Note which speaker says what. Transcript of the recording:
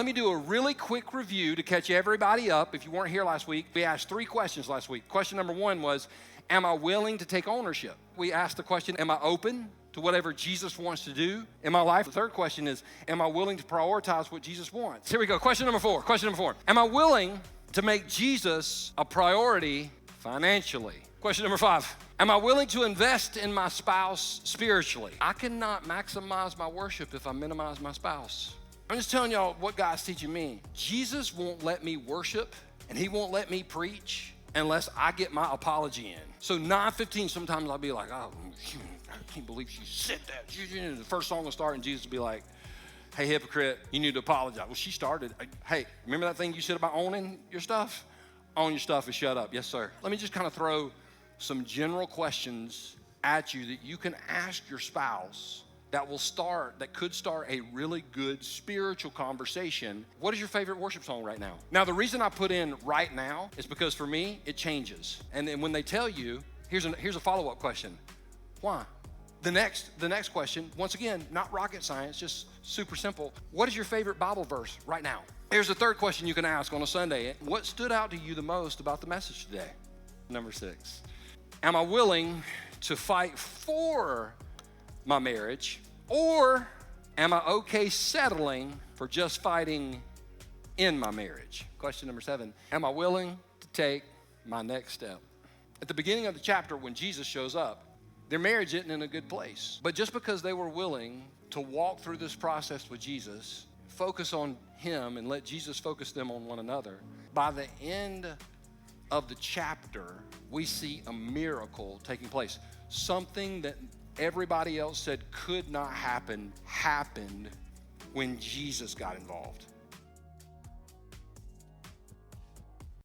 Speaker 1: let me do a really quick review to catch everybody up. If you weren't here last week, we asked 3 questions last week. Question number 1 was, am I willing to take ownership? We asked the question, am I open to whatever Jesus wants to do in my life? The third question is, am I willing to prioritize what Jesus wants? Here we go. Question number 4. Am I willing to make Jesus a priority financially? Question number 5. Am I willing to invest in my spouse spiritually? I cannot maximize my worship if I minimize my spouse. I'm just telling y'all what God's teaching me. Jesus won't let me worship and he won't let me preach unless I get my apology in. So 9:15, sometimes I'll be like, oh, I can't believe she said that. The first song will start and Jesus will be like, hey, hypocrite, you need to apologize. Well, she started. Hey, remember that thing you said about owning your stuff? Own your stuff and shut up. Yes, sir. Let me just kind of throw some general questions at you that you can ask your spouse that could start a really good spiritual conversation. What is your favorite worship song right now? Now, the reason I put in right now is because for me, it changes. And then when they tell you, here's a follow-up question. Why? The next question, once again, not rocket science, just super simple. What is your favorite Bible verse right now? Here's the third question you can ask on a Sunday. What stood out to you the most about the message today? Number 6. Am I willing to fight for my marriage, or am I okay settling for just fighting in my marriage? Question number 7. Am I willing to take my next step? At the beginning of the chapter, when Jesus shows up, their marriage isn't in a good place. But just because they were willing to walk through this process with Jesus, focus on him and let Jesus focus them on one another, by the end of the chapter, we see a miracle taking place. Something that everybody else said could not happen happened when Jesus got involved.